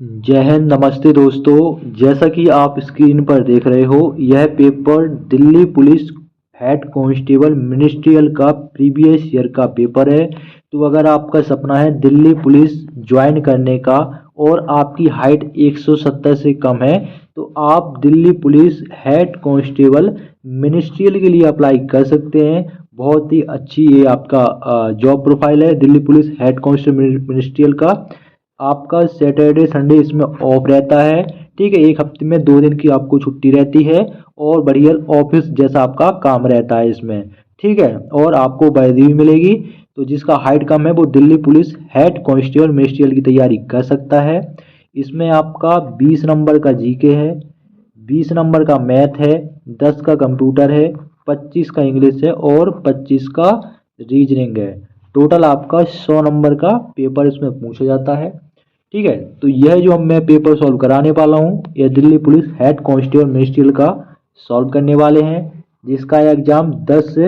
जय हिंद। नमस्ते दोस्तों, जैसा कि आप स्क्रीन पर देख रहे हो, यह paper Delhi police head constable ministerial का प्रीवियस ईयर का पेपर है। तो अगर आपका सपना है दिल्ली पुलिस ज्वाइन करने का और आपकी हाइट 170 से कम है, तो आप Delhi police head constable ministerial के लिए अप्लाई कर सकते हैं। बहुत ही अच्छी ये आपका जॉब प्रोफाइल है Delhi police head constable ministerial का। आपका सैटरडे संडे इसमें ऑफ रहता है। ठीक है, एक हफ्ते में 2 दिन की आपको छुट्टी रहती है और बढ़िया ऑफिस जैसा आपका काम रहता है इसमें। ठीक है, और आपको वर्दी भी मिलेगी। तो जिसका हाइट कम है वो Delhi police head constable ministerial की तैयारी कर सकता है। इसमें आपका 20 नंबर का जीके है, 20 नंबर का मैथ है, 10 का कंप्यूटर है, 25 का इंग्लिश है और 25 का रीजनिंग है। टोटल आपका 100 नंबर का पेपर इसमें पूछा जाता है। ठीक है, तो यह जो मैं पेपर सॉल्व कराने वाला हूँ, यह Delhi police head constable ministerial का सॉल्व करने वाले हैं, जिसका एग्जाम 10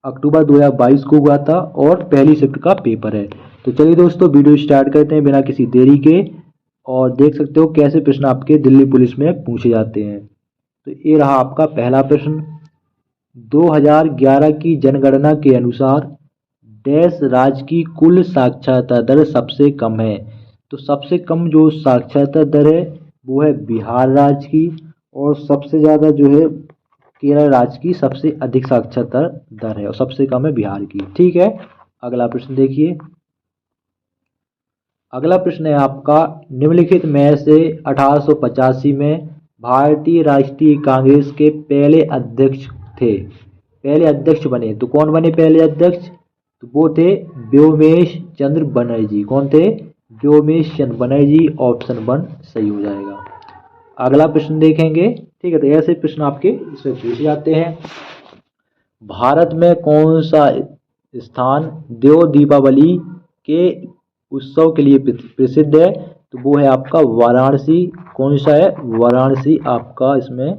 अक्टूबर 2022 को हुआ था और पहली शिफ्ट का पेपर है। तो चलिए दोस्तों, वीडियो स्टार्ट करते हैं बिना किसी देरी के। और देख सकते हो कैसे प्रश्न आपके दिल्ली पुलिस में पूछे जाते हैं। तो ये रहा आपका पहला प्रश्न। 2011 की जनगणना के अनुसार देश राज्य की कुल साक्षरता दर सबसे कम है। तो सबसे कम जो साक्षरता दर है वो है बिहार राज्य की, और सबसे ज़्यादा जो है केरल राज्य की सबसे अधिक साक्षरता दर है और सबसे कम है बिहार की। ठीक है, अगला प्रश्न देखिए। अगला प्रश्न है आपका, निम्नलिखित में से 1885 में भारतीय राष्ट्रीय कांग्रेस के पहले अध्यक्ष थे, पहले अध्यक्ष बने। तो कौन बने पहले अध्यक्ष? तो वो थे व्योमेश चंद्र बनर्जी। कौन थे? व्योमेश चंद्र बनर्जी। ऑप्शन 1 सही हो जाएगा। अगला प्रश्न देखेंगे। ठीक है, तो ऐसे प्रश्न आपके इसमें पूछे जाते हैं। भारत में कौन सा स्थान देव दीपावली के उत्सव के लिए प्रसिद्ध है? तो वो है आपका वाराणसी। कौन सा है? वाराणसी आपका इसमें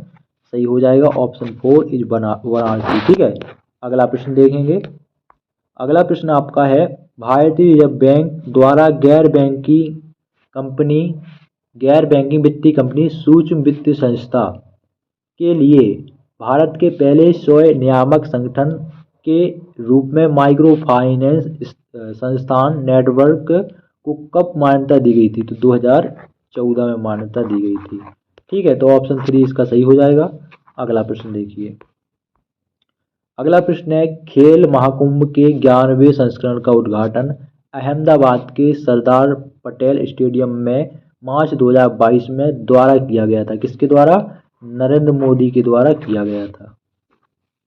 सही हो जाएगा। ऑप्शन 4 इज बना वाराणसी। ठीक है, अगला प्रश्न देखेंगे। अगला प्रश्न आपका है, भारतीय रिजर्व बैंक द्वारा गैर बैंकिंग वित्तीय कंपनी सूक्ष्म वित्त संस्था के लिए भारत के पहले स्वयं नियामक संगठन के रूप में माइक्रो फाइनेंस संस्थान नेटवर्क को कब मान्यता दी गई थी? तो 2014 में मान्यता दी गई थी। ठीक है, तो ऑप्शन 3 इसका सही हो जाएगा। अगला प्रश्न देखिए। अगला प्रश्न है, खेल महाकुंभ के 11वें संस्करण का उद्घाटन अहमदाबाद के सरदार पटेल स्टेडियम में मार्च 2022 में द्वारा किया गया था। किसके द्वारा? नरेंद्र मोदी के द्वारा किया गया था।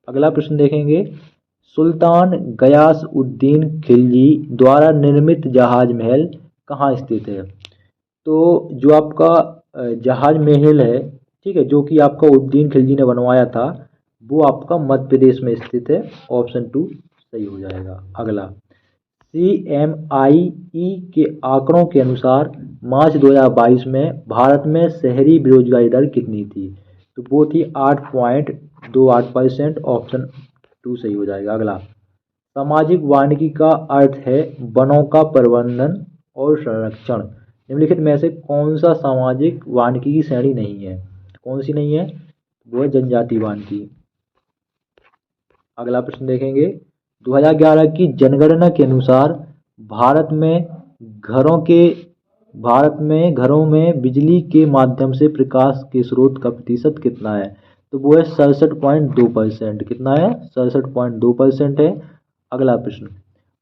अगला प्रश्न देखेंगे। सुल्तान गयास उद्दीन खिलजी द्वारा निर्मित जहाज महल कहाँ स्थित है? तो जो आपका जहाज महल है, ठीक है, जो कि आपका उद्दीन खिलजी ने बनवाया था, वो आपका मध्य प्रदेश में स्थित है। ऑप्शन 2 सही हो जाएगा। अगला, CMIE के आंकड़ों के अनुसार मार्च 2022 में भारत में शहरी बेरोजगारी दर कितनी थी? तो वो थी 8.28%। ऑप्शन 2 सही हो जाएगा। अगला, सामाजिक वानिकी का अर्थ है वनों का प्रबंधन और संरक्षण। निम्नलिखित में से कौन सा सामाजिक वानिकी की श्रेणी नहीं है? कौन सी नहीं है? वो है जनजाति वानिकी। अगला प्रश्न देखेंगे। 2011 की जनगणना के अनुसार भारत में घरों में बिजली के माध्यम से प्रकाश के स्रोत का प्रतिशत कितना है? तो वो है 67.2%। कितना है? 67.2% है। अगला प्रश्न,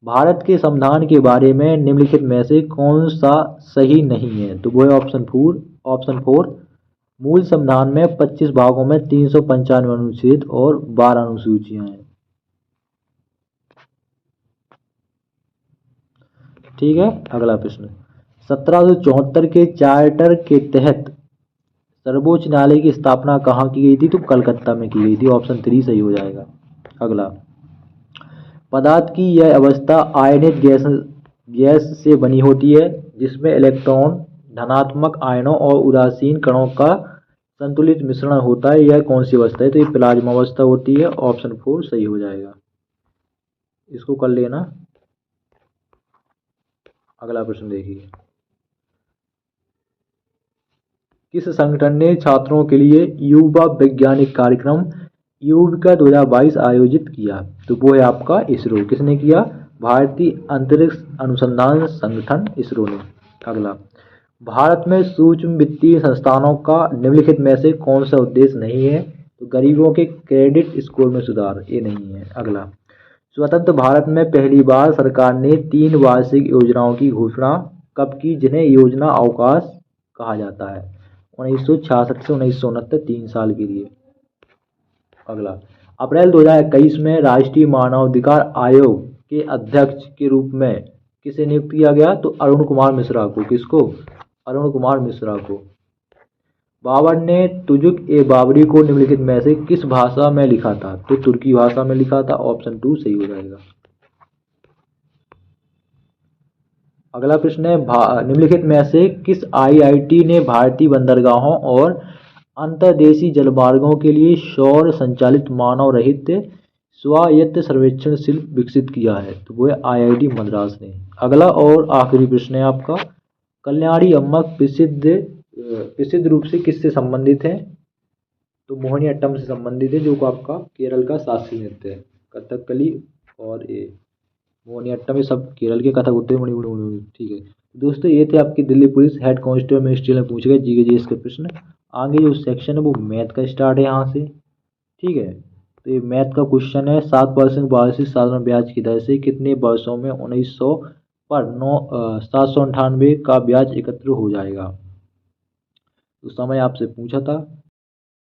भारत के संविधान के बारे में निम्नलिखित में से कौन सा सही नहीं है? तो वो है ऑप्शन 4। मूल संविधान में 25 भागों में 395 अनुच्छेद और 12 अनुसूचियां हैं। ठीक है, अगला प्रश्न, 1774 के चार्टर के तहत सर्वोच्च न्यायालय की स्थापना कहाँ की गई थी? तो कलकत्ता में की गई थी। ऑप्शन 3 सही हो जाएगा। अगला, पदार्थ की यह अवस्था आयनित गैस से बनी होती है जिसमें इलेक्ट्रॉन, धनात्मक आयनों और उदासीन कणों का संतुलित मिश्रण होता है। यह कौन सी अवस्था है? तो ये प्लाज्मा अवस्था होती है। ऑप्शन 4 सही हो जाएगा। इसको कर लेना। अगला प्रश्न देखिए। किस संगठन ने छात्रों के लिए युवा वैज्ञानिक कार्यक्रम युविका 2022 आयोजित किया? तो वो है आपका इसरो। किसने किया? भारतीय अंतरिक्ष अनुसंधान संगठन इसरो ने। अगला, भारत में सूक्ष्म वित्तीय संस्थानों का निम्नलिखित में से कौन सा उद्देश्य नहीं है? तो गरीबों के क्रेडिट स्कोर में सुधार, ये नहीं है। अगला, स्वतंत्र भारत में पहली बार सरकार ने 3 वार्षिक योजनाओं की घोषणा कब की, जिन्हें योजना अवकाश कहा जाता है? 1966 से 1969, 3 साल के लिए। अगला, अप्रैल 2021 में राष्ट्रीय मानवाधिकार आयोग के अध्यक्ष के रूप में किसे नियुक्त किया गया? तो अरुण कुमार मिश्रा को। किसको? अरुण कुमार मिश्रा को। बाबर ने तुजुक ए बाबरी को निम्नलिखित में से किस भाषा में लिखा था? तो तुर्की भाषा में लिखा था। ऑप्शन 2 सही हो जाएगा। अगला प्रश्न है, निम्नलिखित में से किस आईआईटी ने भारतीय बंदरगाहों और अंतर्देशीय जलमार्गों के लिए सौर संचालित मानव रहित स्वायत्त सर्वेक्षण शिल्प विकसित किया है? तो वो है आईआईटी मद्रास ने। अगला और आखिरी प्रश्न है आपका, कल्याणी अम्मक प्रसिद्ध रूप से किससे संबंधित है? तो मोहिनीअट्टम से संबंधित है, जो को आपका केरल का शास्त्रीय नृत्य है। कथकली और ये मोहिनीअट्टम, ये सब केरल के कथक होते हैं। ठीक है दोस्तों, ये थे आपकी Delhi police head constable ministerial में पूछे गए जीके जीएस के प्रश्न। आगे जो सेक्शन है वो मैथ का स्टार्ट है यहाँ से। ठीक है, तो ये मैथ का क्वेश्चन है, 7% वार्षिक साधारण ब्याज की दर से कितने वर्षों में 1900 पर 798 का ब्याज एकत्र हो जाएगा? तो समय आपसे पूछा था।